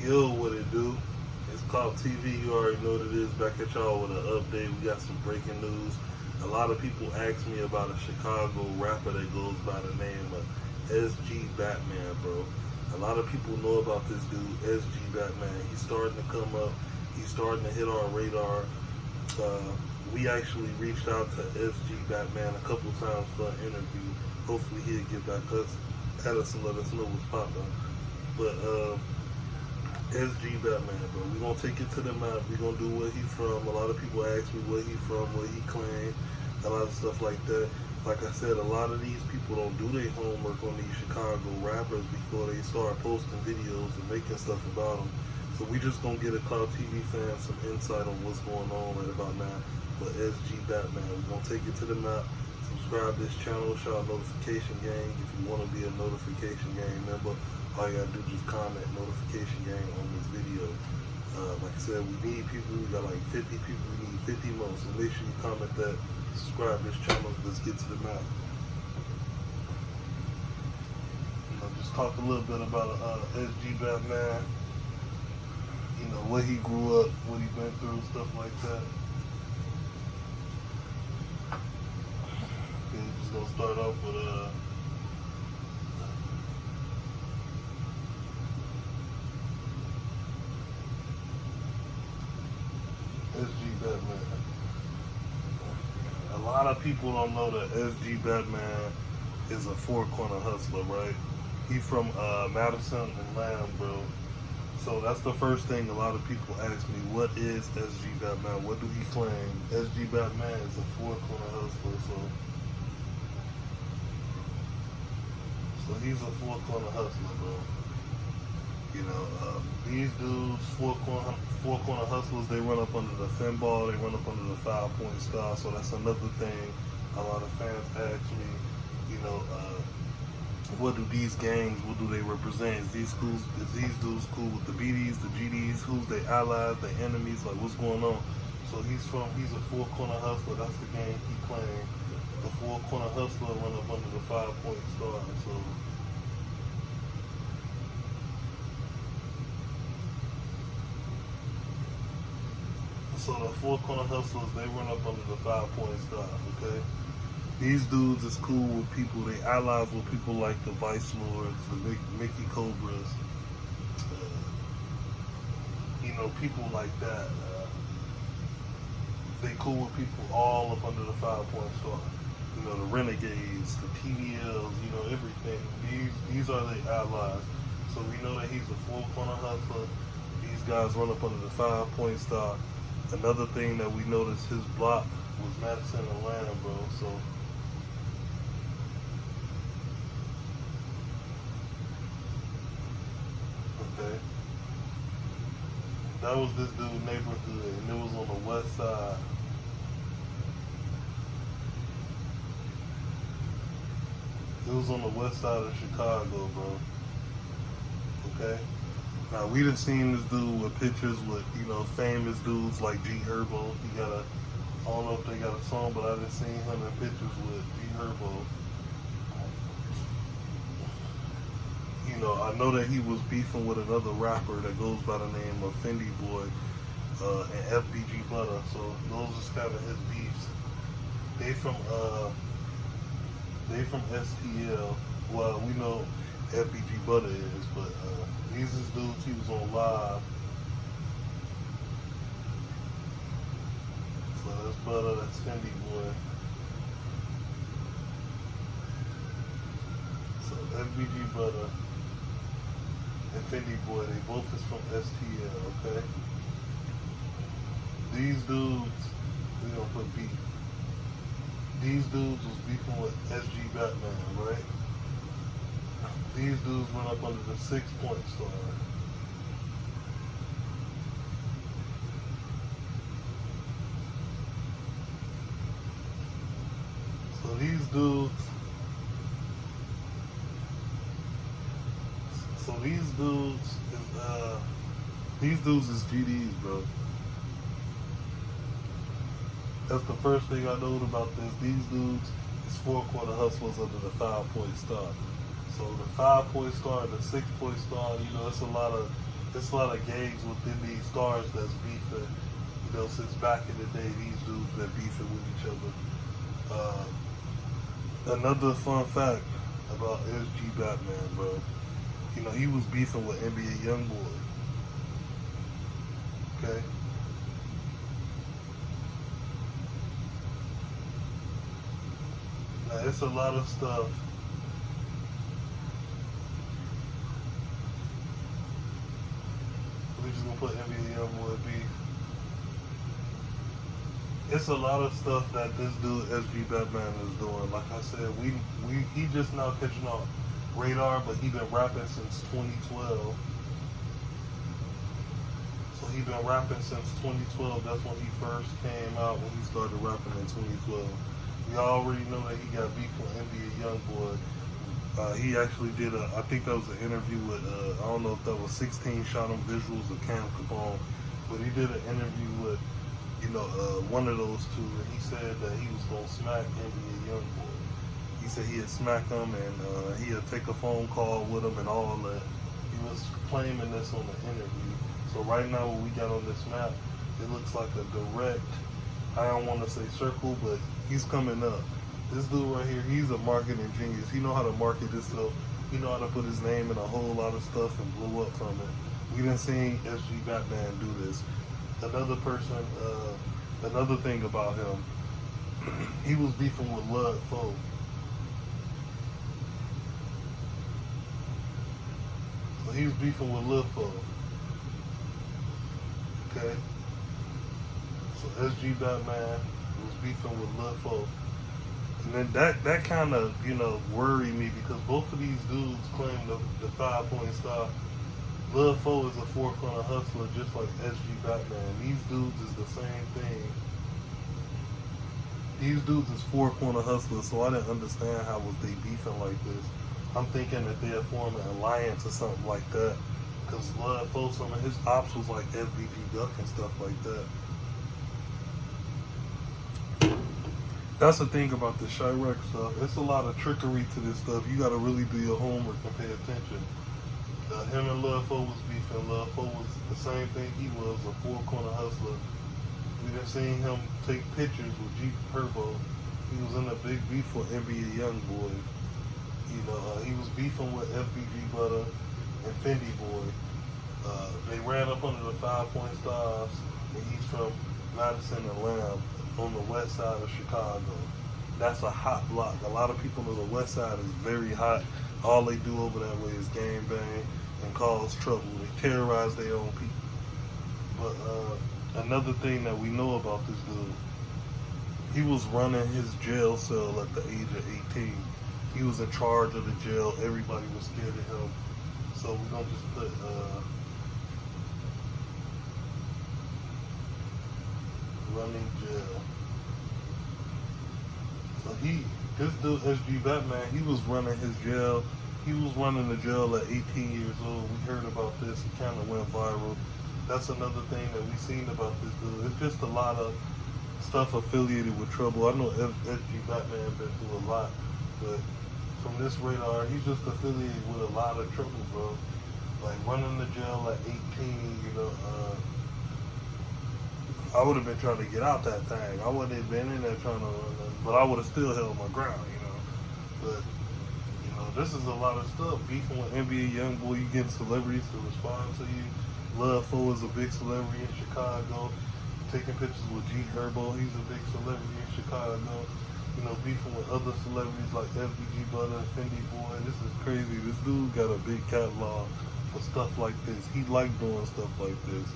Yo, what it do? It's Clout TV. You already know what it is. Back at y'all with an update. We got some breaking news. A lot of people ask me about a Chicago rapper that goes by the name of SG Batman, bro. A lot of people know about this dude, SG Batman. He's starting to come up. He's starting to hit our radar. We actually reached out to SG Batman a couple times for an interview. Hopefully he'll get back at us and let us know what's popping. But SG Batman, bro. We're going to take it to the map. We're going to do where he from. A lot of people ask me where he from, where he claimed, a lot of stuff like that. Like I said, a lot of these people don't do their homework on these Chicago rappers before they start posting videos and making stuff about them. So we just going to get a Cloud TV fan some insight on what's going on right about now. But SG Batman, we're going to take it to the map. Subscribe to this channel, shout out notification gang. If you want to be a notification gang member, all you gotta do is just comment notification gang on this video. Like I said, we need people. We got like 50 people. We need 50 more. So make sure you comment that. Subscribe to this channel. Let's get to the map. Just talk a little bit about SG Batman. You know, where he grew up, what he been through, stuff like that. Okay, just gonna start off with SG Batman. A lot of people don't know that SG Batman is a four-corner hustler, right? He from Madison and Lamb, bro. So that's the first thing a lot of people ask me, what is SG Batman? What do he claim? SG Batman is a four-corner hustler, so he's a four-corner hustler, bro. You know, these dudes, four-corner hustlers, they run up under the fin ball, they run up under the 5-point star. So that's another thing a lot of fans ask me, you know, what do these gangs, what do they represent? Is these dudes cool with the BDs, the GDs? Who's their allies, their enemies? Like, what's going on? So he's a four-corner hustler. That's the gang he claimed. The four-corner hustler run up under the 5-point star. So the four-corner hustlers, they run up under the 5-point star, okay? These dudes is cool with people, they allies with people like the Vice Lords, the Mickey Cobras, you know, people like that. They cool with people all up under the 5-point star. You know, the Renegades, the TVLs, you know, everything. These are their allies. So we know that he's a four-corner hustler. These guys run up under the 5-point star. Another thing that we noticed, his block was Madison and Lamb, bro. So okay, that was this dude's neighborhood, and it was on the west side. It was on the west side of Chicago, bro. Okay. Now, we done seen this dude with pictures with, you know, famous dudes like G Herbo. He got I don't know if they got a song, but I done seen him in pictures with G Herbo. You know, I know that he was beefing with another rapper that goes by the name of Fendi Boy and FBG Butter. So those is kind of his beefs. They from STL. Well, we know FBG Butter is, but these is dudes he was on live. So that's Butter, that's Fendi Boy. So FBG Butter and Fendi Boy, they both is from STL, okay? These dudes, we gonna put beef. These dudes was beefing with SG Batman, right? These dudes went up under the 6-point star. So these dudes is GDs, bro. That's the first thing I noted about this. These dudes is four-corner hustlers under the 5-point star. So the 5-point star and the 6-point star, you know, it's a lot of There's a lot of gangs within these stars that's beefing. You know, since back in the day, these dudes been beefing with each other. Another fun fact about SG Batman, bro. You know, he was beefing with NBA YoungBoy. Okay? Now, it's a lot of stuff. We're just gonna put NBA YoungBoy beef. It's a lot of stuff that this dude SG Batman is doing. Like I said, he just now catching on radar, but he been rapping since 2012. So he been rapping since 2012. That's when he first came out, when he started rapping in 2012. We already know that he got beef with NBA YoungBoy. He actually did I think that was an interview with, I don't know if that was 16 Shot on Visuals or Cam Capone, but he did an interview with, one of those two, and he said that he was going to smack NBA YoungBoy. He said he'd smack him, and he'd take a phone call with him and all that. He was claiming this on the interview. So right now what we got on this map, it looks like a direct, I don't want to say circle, but he's coming up. This dude right here, he's a marketing genius. He know how to market himself. He know how to put his name in a whole lot of stuff and blow up from it. We done seen SG Batman do this. Another person, another thing about him, he was beefing with Lud Foe. So he was beefing with Lud Foe. Okay? So SG Batman was beefing with Lud Foe. And then that kind of, worried me, because both of these dudes claim the 5-point star. Lud Foe is a four-corner hustler, just like SG Batman. These dudes is the same thing. These dudes is four-corner hustlers, so I didn't understand how was they beefing like this. I'm thinking that they're forming an alliance or something like that, because Lud Foe, some of his ops was like FBG Duck and stuff like that. That's the thing about the Chiraq stuff. It's a lot of trickery to this stuff. You got to really do your homework and pay attention. Him and Lud Foe was beefing. Lud Foe was the same thing he was, a four-corner hustler. We done seen him take pictures with Jeep Herbo. He was in a big beef with NBA YoungBoy. He was beefing with FBG Butter and Fendi Boy. They ran up under the 5-point stars, and he's from Madison and Lamb on the west side of Chicago. That's a hot block. A lot of people know the west side is very hot. All they do over that way is gang bang and cause trouble. They terrorize their own people. But another thing that we know about this dude, he was running his jail cell at the age of 18. He was in charge of the jail. Everybody was scared of him. So we're going to just put running jail. So this dude, SG Batman, he was running his jail. He was running the jail at 18 years old. We heard about this. It kind of went viral. That's another thing that we seen about this dude. It's just a lot of stuff affiliated with trouble. I know SG Batman been through a lot, but from this radar, he's just affiliated with a lot of trouble, bro. Like running the jail at 18, I would have been trying to get out that thing. I wouldn't have been in there trying to run that, but I would have still held my ground, But, this is a lot of stuff. Beefing with NBA YoungBoy, you getting celebrities to respond to you. Lud Foe is a big celebrity in Chicago. Taking pictures with G Herbo, he's a big celebrity in Chicago. Beefing with other celebrities like FBG Butter and Fendi Boy. This is crazy. This dude got a big catalog for stuff like this. He like doing stuff like this.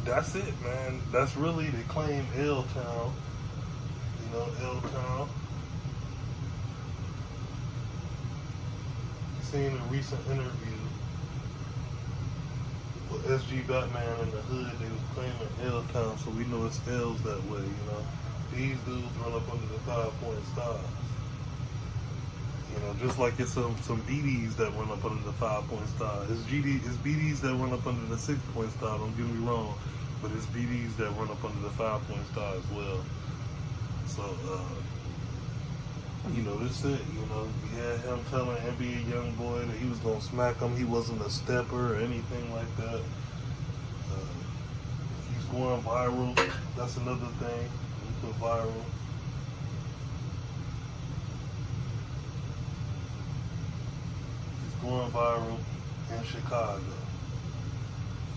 That's it, man. That's really the claim L-Town. L-Town. Seen a recent interview with SG Batman in the hood. They was claiming L-Town, so we know it's L's that way, These dudes run up under the 5-point stars. Just like it's some BDs that run up under the 5-point star. It's BDs that run up under the 6-point star, don't get me wrong. But it's BDs that run up under the 5-point star as well. So, You know, this it. You know, we had him telling NBA YoungBoy that he was gonna smack him. He wasn't a stepper or anything like that. He's going viral. That's another thing. We put viral. He's going viral in Chicago.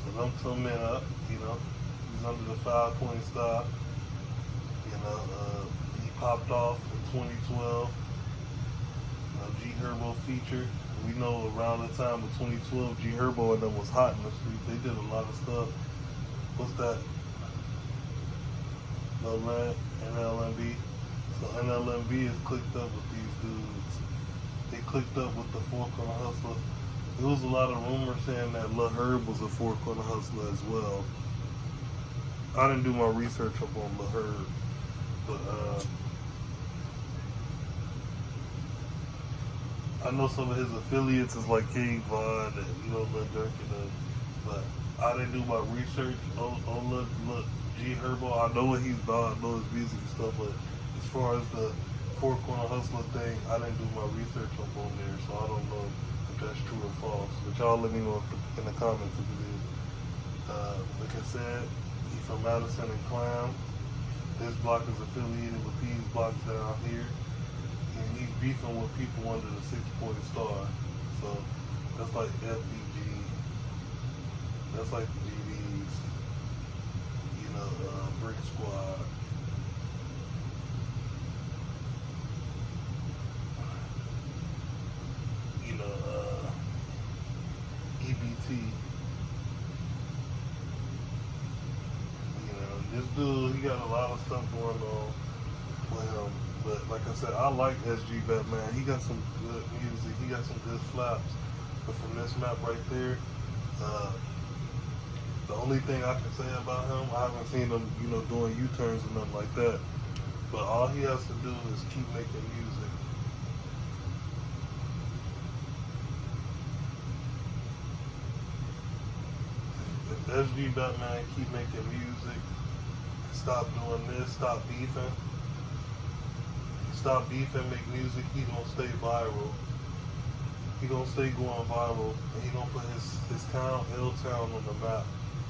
So them two men up. You know, he's under the 5-point star. You know, he popped off in 2012. G Herbo feature. We know around the time of 2012, G Herbo and them was hot in the streets. They did a lot of stuff. What's that? No land, NLMB. So NLMB is clicked up with these dudes. They clicked up with the Four Corner Hustler. There was a lot of rumors saying that Lil Herb was a Four Corner Hustler as well. I didn't do my research up on Lil Herb, but I know some of his affiliates is like King Von and, you know, Lil Durk and them, but I didn't do my research on Lil G Herbo. I know what he's about, I know his music and stuff, but as far as the Four Corner Hustler thing, I didn't do my research up on there, so I don't know if that's true or false. But y'all let me know in the comments if it is. Like I said, he's from Madison and Clown. This block is affiliated with these blocks down here. And he's beefing with people under the 6-point star. So that's like FBG. That's like the GDs. You know, Brick Squad. You know, EBT. You know, this dude, he got a lot of stuff going on with him. But like I said, I like SG Batman. He got some good music. He got some good slaps. But from this map right there, the only thing I can say about him, I haven't seen him, you know, doing U-turns and nothing like that. But all he has to do is keep making music. If SG Batman keep making music, stop doing this, stop beefing. Stop beefing, make music, he gonna stay viral. He gonna stay going viral, and he gonna put his town, L-Town, on the map.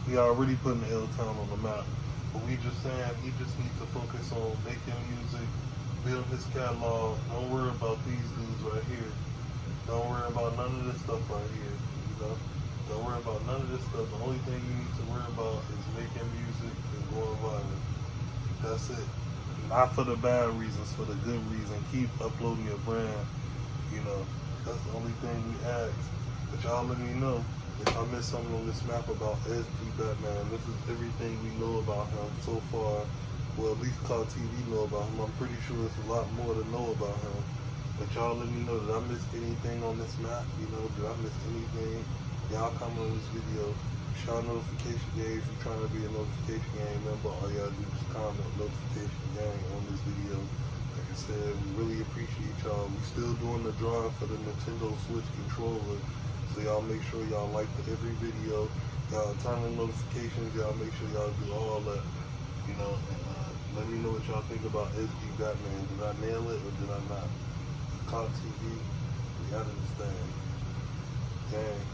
He already putting L-Town on the map. But we just saying he just needs to focus on making music, build his catalog. Don't worry about these dudes right here. Don't worry about none of this stuff right here. You know? Don't worry about none of this stuff. The only thing you need to worry about is making music and going viral. That's it. Not for the bad reasons, for the good reason. Keep uploading your brand. You know, that's the only thing we ask. But y'all let me know if I missed something on this map about SG Batman. This is everything we know about him so far. Well, at least Cloud TV know about him. I'm pretty sure there's a lot more to know about him. But y'all let me know, did I miss anything on this map? You know, did I miss anything? Y'all comment on this video. Shout notification gang if you're trying to be a notification gang member. All y'all do is comment notification gang on this video. Like I said, we really appreciate y'all. We still doing the drawing for the Nintendo Switch controller. So y'all make sure y'all like every video. Y'all turn on notifications. Y'all make sure y'all do all that. You know, and let me know what y'all think about SG Batman. Did I nail it or did I not? Cloud TV, we out of this thing. Dang.